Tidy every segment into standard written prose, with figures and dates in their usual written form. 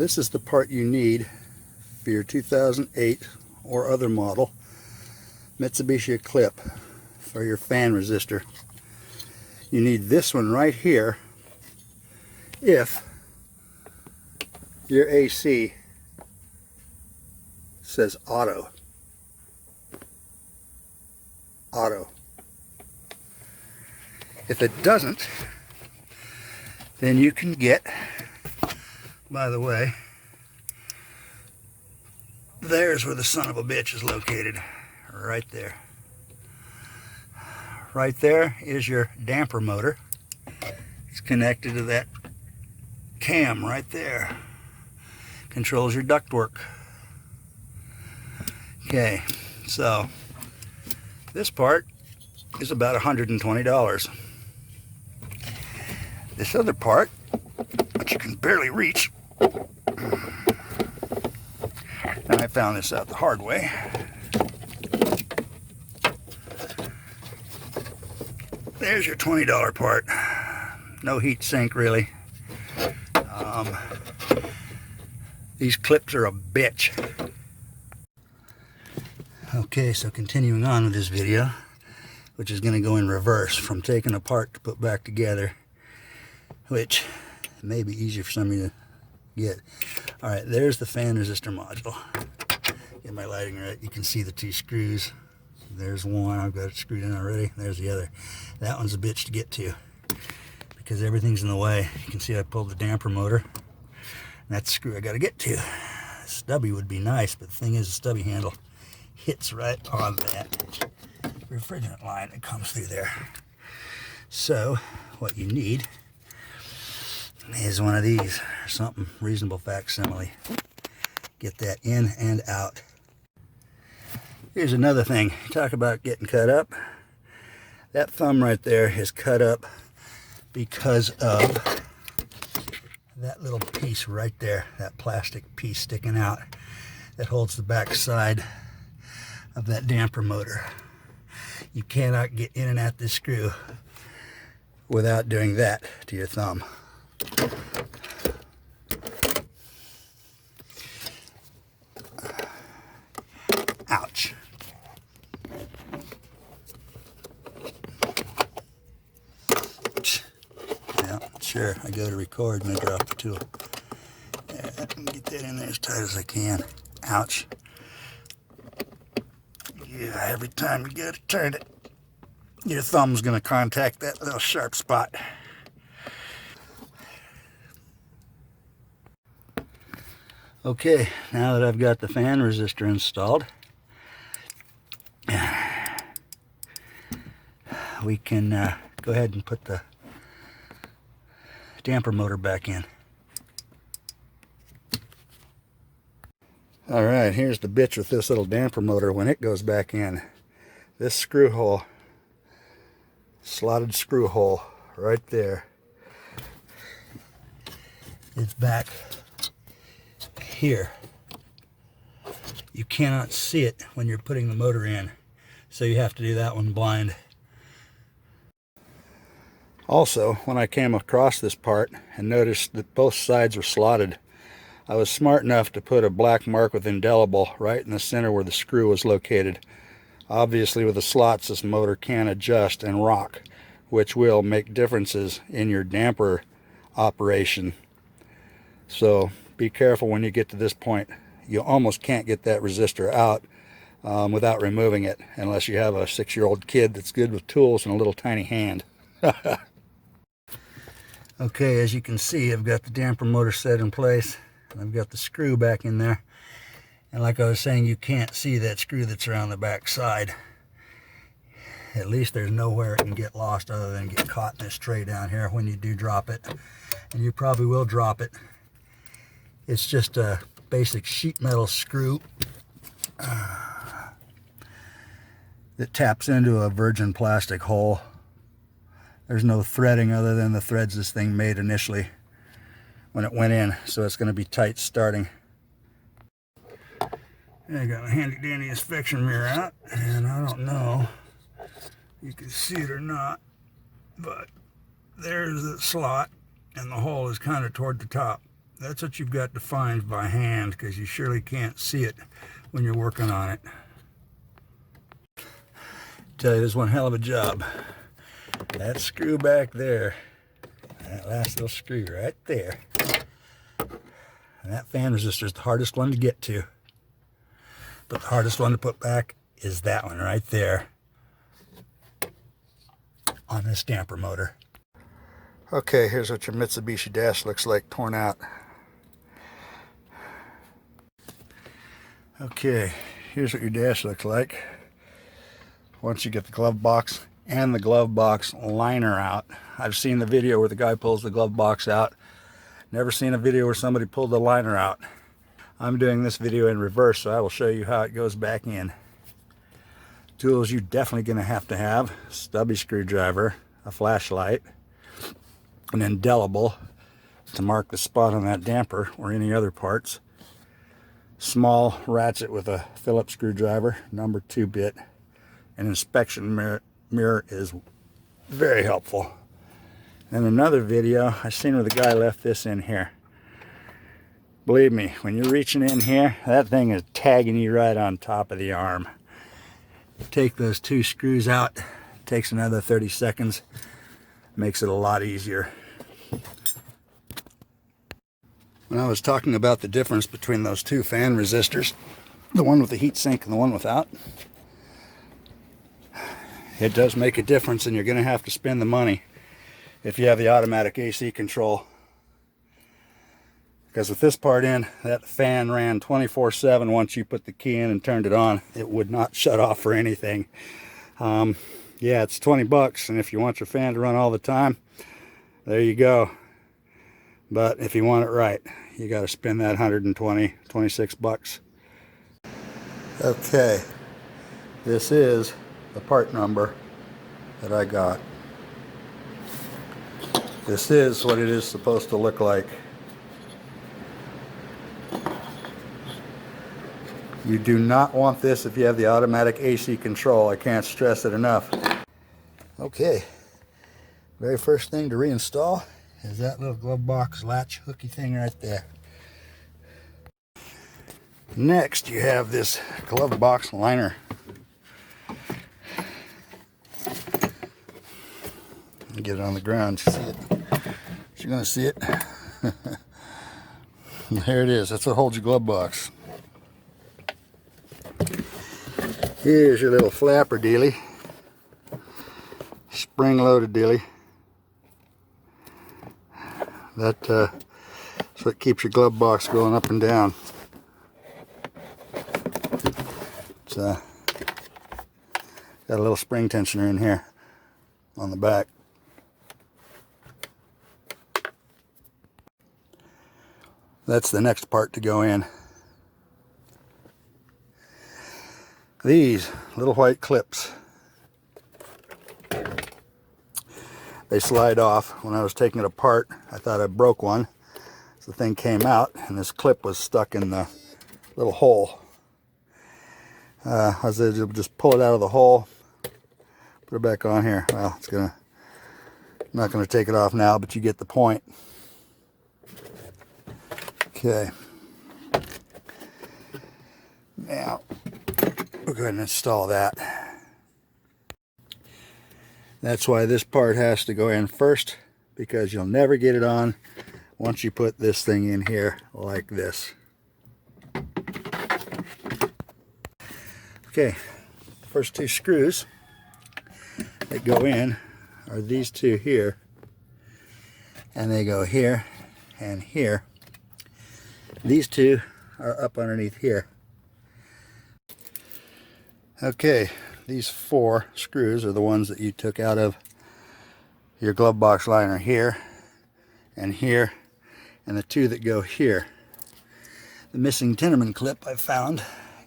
This is the part you need for your 2008 or other model Mitsubishi Eclipse for your fan resistor. You need this one right here if your AC says auto. Auto. If it doesn't, then you can get, by the way, there's where the son of a bitch is located, right there. Right there is your damper motor. It's connected to that cam right there. Controls your ductwork. Okay, so this part is about $120. This other part, which you can barely reach, and I found this out the hard way. There's your $20 part. No heat sink really. These clips are a bitch. Okay, so continuing on with this video, which is going to go in reverse from taking apart to put back together, which may be easier for some of you to get. Alright, there's the fan resistor module. Get my lighting right. You can see the two screws. There's one, I've got it screwed in already. There's the other. That one's a bitch to get to because everything's in the way. You can see I pulled the damper motor, and that's the screw I got to get to. Stubby would be nice, but the thing is, the stubby handle hits right on that refrigerant line that comes through there. So what you need is one of these, or something reasonable facsimile. Get that in and out. Here's another thing. Talk about getting cut up. That thumb right there is cut up because of that little piece right there, that plastic piece sticking out that holds the back side of that damper motor. You cannot get in and out this screw without doing that to your thumb. Ouch. Yeah, sure, I go to record and I drop the tool. There, I can get that in there as tight as I can. Ouch. Yeah, every time you go to turn it, your thumb's going to contact that little sharp spot. Okay, now that I've got the fan resistor installed, we can go ahead and put the damper motor back in. Alright, here's the bitch with this little damper motor when it goes back in. This screw hole, slotted screw hole right there, it's back here. You cannot see it when you're putting the motor in, so you have to do that one blind. Also, when I came across this part and noticed that both sides were slotted, I was smart enough to put a black mark with indelible right in the center where the screw was located. Obviously with the slots this motor can adjust and rock, which will make differences in your damper operation. So be careful when you get to this point. You almost can't get that resistor out without removing it, unless you have a 6-year-old kid that's good with tools and a little tiny hand. Okay, as you can see, I've got the damper motor set in place. I've got the screw back in there. And like I was saying, you can't see that screw that's around the back side. At least there's nowhere it can get lost other than get caught in this tray down here when you do drop it. And you probably will drop it. It's just a basic sheet metal screw that taps into a virgin plastic hole. There's no threading other than the threads this thing made initially when it went in, so it's going to be tight starting. I got my handy dandy inspection mirror out, and I don't know if you can see it or not, but there's the slot, and the hole is kind of toward the top. That's what you've got to find by hand, because you surely can't see it when you're working on it. Tell you, this is one hell of a job. That screw back there, that last little screw right there, and that fan resistor is the hardest one to get to. But the hardest one to put back is that one right there on this damper motor. Okay, here's what your Mitsubishi dash looks like torn out. Okay, here's what your dash looks like once you get the glove box and the glove box liner out. I've seen the video where the guy pulls the glove box out. Never seen a video where somebody pulled the liner out. I'm doing this video in reverse, so I will show you how it goes back in. Tools you're definitely going to have: stubby screwdriver, a flashlight, an indelible to mark the spot on that damper or any other parts, small ratchet with a Phillips screwdriver, number 2-bit, an inspection mirror is very helpful. And another video I seen where the guy left this in here. Believe me, when you're reaching in here, that thing is tagging you right on top of the arm. Take those 2 screws out, it takes another 30 seconds, makes it a lot easier. When I was talking about the difference between those 2 fan resistors, the one with the heat sink and the one without, it does make a difference, and you're going to have to spend the money if you have the automatic AC control. Because with this part in, that fan ran 24/7 once you put the key in and turned it on. It would not shut off for anything. Yeah, it's 20 bucks, and if you want your fan to run all the time, there you go. But if you want it right, you got to spend that 26 bucks. Okay, this is the part number that I got. This is what it is supposed to look like. You do not want this if you have the automatic AC control. I can't stress it enough. Okay, very first thing to reinstall is that little glove box latch hooky thing right there. Next, you have this glove box liner. Get it on the ground. See it? You're gonna see it. There it is. That's what holds your glove box. Here's your little flapper dealie, spring-loaded dealie. That's what keeps your glove box going up and down. It's got a little spring tensioner in here on the back. That's the next part to go in. These little white clips, they slide off. When I was taking it apart, I thought I broke one. So the thing came out, and this clip was stuck in the little hole. I was able to just pull it out of the hole, put it back on here. Well, I'm not gonna take it off now, but you get the point. Okay. Now, we'll go ahead and install that. That's why this part has to go in first, because you'll never get it on once you put this thing in here like this. Okay, the first 2 screws that go in are these 2 here, and they go here and here. These 2 are up underneath here. Okay, these 4 screws are the ones that you took out of your glove box liner here, and the 2 that go here. The missing Tinnerman clip I found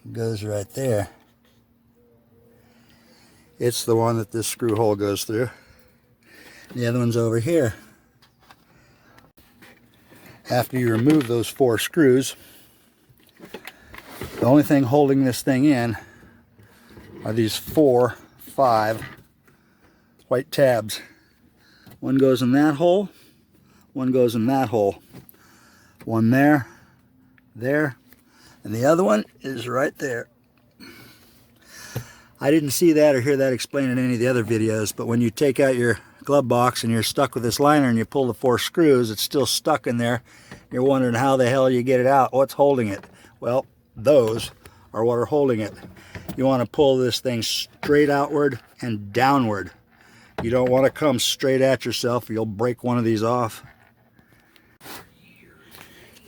goes right there. It's the one that this screw hole goes through. The other one's over here. After you remove those 4 screws, the only thing holding this thing in are these 5 white tabs. One goes in that hole, one goes in that hole. One there, there, and the other one is right there. I didn't see that or hear that explained in any of the other videos, but when you take out your glove box and you're stuck with this liner and you pull the 4 screws, it's still stuck in there. You're wondering how the hell you get it out. What's holding it? Well, those are what are holding it. You want to pull this thing straight outward and downward. You don't want to come straight at yourself or you'll break one of these off.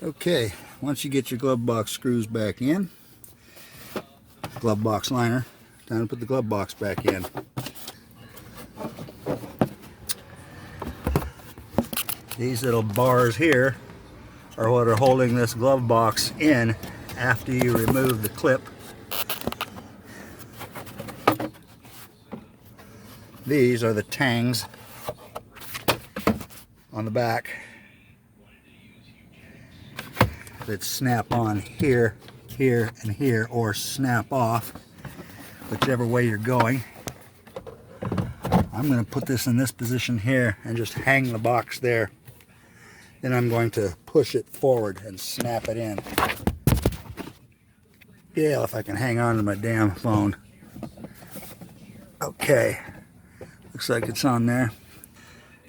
Okay, once you get your glove box screws back in, glove box liner, time to put the glove box back in. These little bars here are what are holding this glove box in after you remove the clip. These are the tangs on the back that snap on here, here, and here, or snap off, whichever way you're going. I'm going to put this in this position here and just hang the box there. Then I'm going to push it forward and snap it in. Yeah, if I can hang on to my damn phone. Okay, looks like it's on there.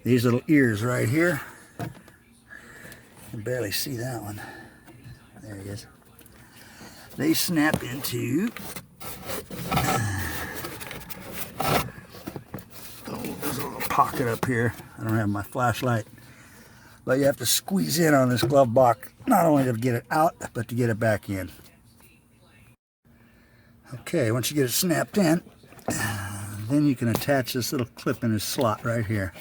These little ears right here. You can barely see that one. There he is. They snap into... Oh, there's a little pocket up here. I don't have my flashlight. But you have to squeeze in on this glove box, not only to get it out, but to get it back in. Okay, once you get it snapped in, then you can attach this little clip in this slot right here.